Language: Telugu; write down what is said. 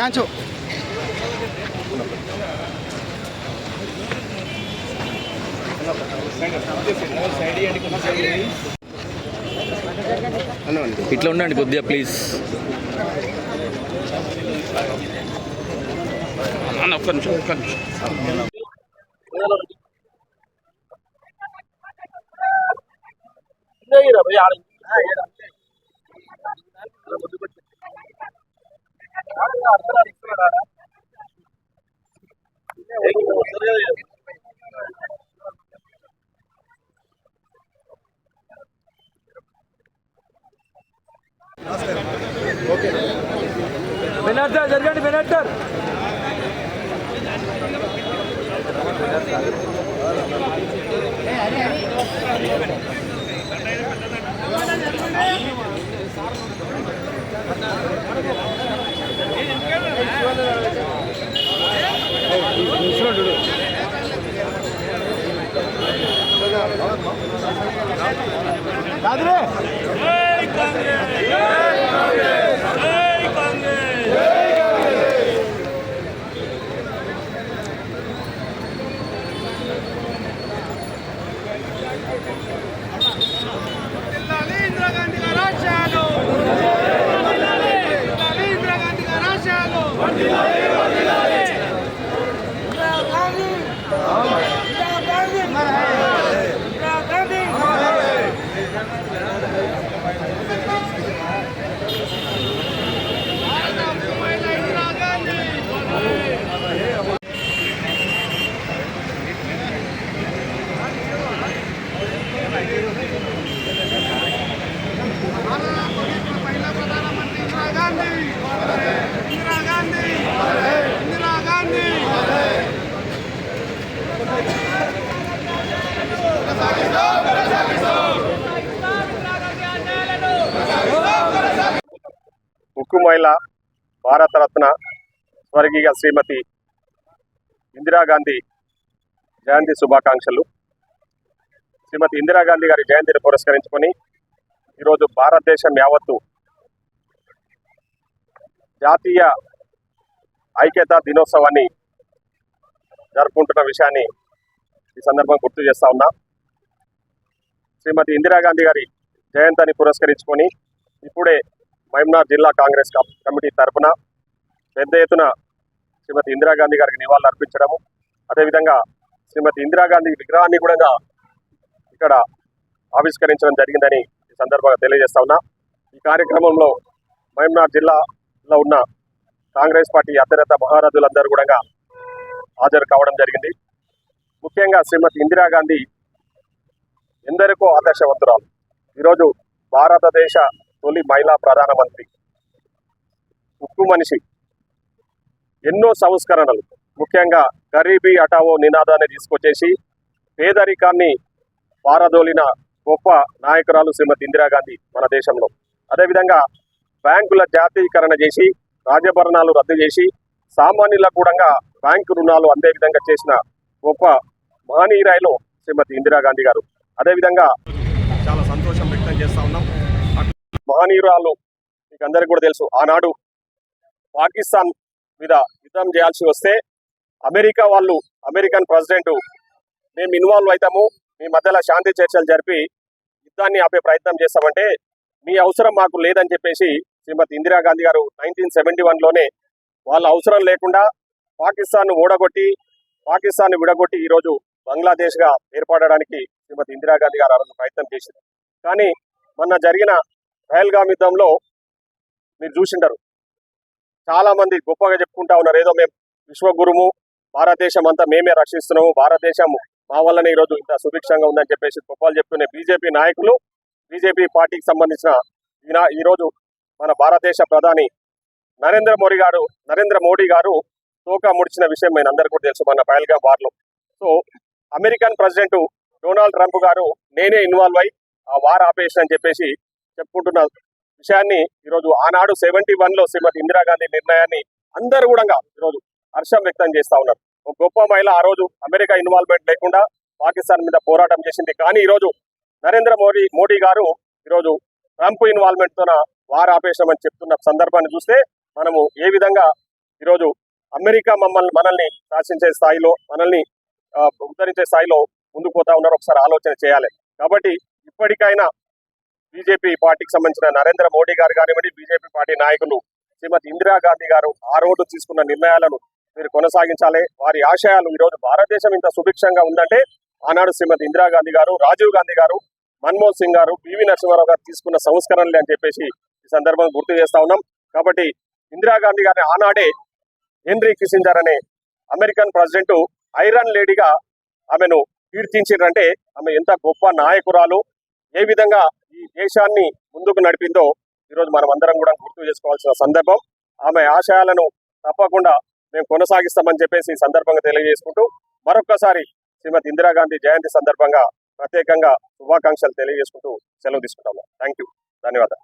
ఆంచో ఇట్లా ఉండండి కొద్దిగా ప్లీజ్. ఒక్క నిమిషం ఒక్క నిమిషం. వినర్టర్ జరగండి, వినర్టర్. కాదురే ఉక్కు మహిళ భారతరత్న స్వర్గీయ శ్రీమతి ఇందిరాగాంధీ జయంతి శుభాకాంక్షలు. శ్రీమతి ఇందిరాగాంధీ గారి జయంతిని పురస్కరించుకొని ఈరోజు భారతదేశం యావత్తు జాతీయ ఐక్యతా దినోత్సవాన్ని జరుపుకుంటున్న విషయాన్ని ఈ సందర్భంగా గుర్తు చేస్తా ఉన్నా. శ్రీమతి ఇందిరాగాంధీ గారి జయంతిని పురస్కరించుకొని ఇప్పుడే మహబూబ్నగర్ జిల్లా కాంగ్రెస్ కమిటీ తరఫున పెద్ద ఎత్తున శ్రీమతి ఇందిరాగాంధీ గారికి నివాళులు అర్పించడము, అదేవిధంగా శ్రీమతి ఇందిరాగాంధీ విగ్రహాన్ని కూడా ఇక్కడ ఆవిష్కరించడం జరిగిందని ఈ సందర్భంగా తెలియజేస్తా ఉన్నా. ఈ కార్యక్రమంలో మహబూబ్నగర్ జిల్లాలో ఉన్న కాంగ్రెస్ పార్టీ అభ్యర్థి మహారథులందరూ కూడా హాజరు కావడం జరిగింది. ముఖ్యంగా శ్రీమతి ఇందిరాగాంధీ ఎందరికో ఆదర్శవంతురాలు. ఈరోజు భారతదేశ తొలి మహిళా ప్రధానమంత్రి, ఉక్కు మనిషి, ఎన్నో సంస్కరణలు, ముఖ్యంగా గరీబీ హఠావో నినాదాన్ని తీసుకొచ్చేసి పేదరికాన్ని పారదోలిన గొప్ప నాయకురాలు శ్రీమతి ఇందిరాగాంధీ మన దేశంలో. అదేవిధంగా బ్యాంకుల జాతీయకరణ చేసి రాజభరణాలు రద్దు చేసి సామాన్యులకు కూడా బ్యాంకు రుణాలు అందే విధంగా చేసిన గొప్ప మహనీయురాలు శ్రీమతి ఇందిరాగాంధీ గారు. అదేవిధంగా చాలా సంతోషం వ్యక్తం చేస్తా ఉన్నాం. మహనీయురాలు మీకు అందరికీ కూడా తెలుసు, ఆనాడు పాకిస్తాన్ మీద యుద్ధం చేయాల్సి వస్తే అమెరికన్ ప్రెసిడెంట్ మేము ఇన్వాల్వ్ అవుతాము, మీ మధ్యలో శాంతి చర్చలు జరిపి యుద్ధాన్ని ఆపే ప్రయత్నం చేస్తామంటే మీ అవసరం మాకు లేదని చెప్పేసి శ్రీమతి ఇందిరాగాంధీ గారు 1971లోనే వాళ్ళ అవసరం లేకుండా పాకిస్తాన్ను విడగొట్టి ఈరోజు బంగ్లాదేశ్గా ఏర్పడడానికి శ్రీమతి ఇందిరాగాంధీ గారు ఆ రోజు ప్రయత్నం చేసింది. కానీ మొన్న జరిగిన పహల్గామ్ యుద్ధంలో మీరు చూసింటారు, చాలా మంది గొప్పగా చెప్పుకుంటా ఉన్నారు, ఏదో మేము విశ్వగురుము, భారతదేశం అంతా మేమే రక్షిస్తున్నాము, భారతదేశం మా వల్లనే ఈరోజు ఇంత సుభిక్షంగా ఉందని చెప్పేసి గొప్పలు చెప్తున్న బీజేపీ నాయకులు, బీజేపీ పార్టీకి సంబంధించిన ఈరోజు మన భారతదేశ ప్రధాని నరేంద్ర మోడీ గారు తోక ముడిచిన విషయం మన అందరికీ కూడా తెలుసు, మన పహల్గామ్ వార్లో. So American president Donald Trump గారు నేనే ఇన్వాల్వ్ అయ్యి ఆ వార్ ఆపేషన్ అని చెప్పేసి చెప్పుకుంటున్న విషయాన్ని ఈరోజు ఆనాడు 71లో శ్రీమతి ఇందిరాగాంధీ నిర్ణయాన్ని అందరూ కూడా ఈరోజు హర్షం వ్యక్తం చేస్తా ఉన్నారు. ఒక గొప్ప మహిళ ఆ రోజు అమెరికా ఇన్వాల్వ్మెంట్ లేకుండా పాకిస్తాన్ మీద పోరాటం చేసింది. కానీ ఈరోజు నరేంద్ర మోడీ గారు ఈరోజు ట్రంప్ ఇన్వాల్వ్మెంట్ తోన వార్ ఆపేషన్ అని చెప్తున్న సందర్భాన్ని చూస్తే మనము ఏ విధంగా ఈరోజు అమెరికా మనల్ని శాసించే స్థాయిలో మనల్ని ఉద్ధరించే స్థాయిలో ముందుకు పోతా ఉన్నారో ఒకసారి ఆలోచన చేయాలి. కాబట్టి ఇప్పటికైనా బీజేపీ పార్టీకి సంబంధించిన నరేంద్ర మోడీ గారు కానివ్వండి, బీజేపీ పార్టీ నాయకులు శ్రీమతి ఇందిరాగాంధీ గారు ఆ రోజు తీసుకున్న నిర్ణయాలను మీరు కొనసాగించాలి. వారి ఆశయాలు ఈరోజు భారతదేశం ఇంత సుభిక్షంగా ఉందంటే ఆనాడు శ్రీమతి ఇందిరాగాంధీ గారు, రాజీవ్ గాంధీ గారు, మన్మోహన్ సింగ్ గారు, పివి నరసింహారావు గారు తీసుకున్న సంస్కరణలే అని చెప్పేసి ఈ సందర్భంగా గుర్తు చేస్తా ఉన్నాం. కాబట్టి ఇందిరాగాంధీ గారిని ఆనాడే హెన్రీ కిసింజర్ అనే అమెరికన్ ప్రెసిడెంట్ ఐరన్ లేడీగా ఆమెను కీర్తించారంటే ఆమె ఎంత గొప్ప నాయకురాలు, ఏ విధంగా ఈ దేశాన్ని ముందుకు నడిపిందో ఈరోజు మనం అందరం కూడా గుర్తు చేసుకోవాల్సిన సందర్భం. ఆమె ఆశయాలను తప్పకుండా మేము కొనసాగిస్తామని చెప్పేసి ఈ సందర్భంగా తెలియజేసుకుంటూ మరొక్కసారి శ్రీమతి ఇందిరాగాంధీ జయంతి సందర్భంగా ప్రత్యేకంగా శుభాకాంక్షలు తెలియజేసుకుంటూ సెలవు తీసుకుంటాము. థ్యాంక్ యూ, ధన్యవాదాలు.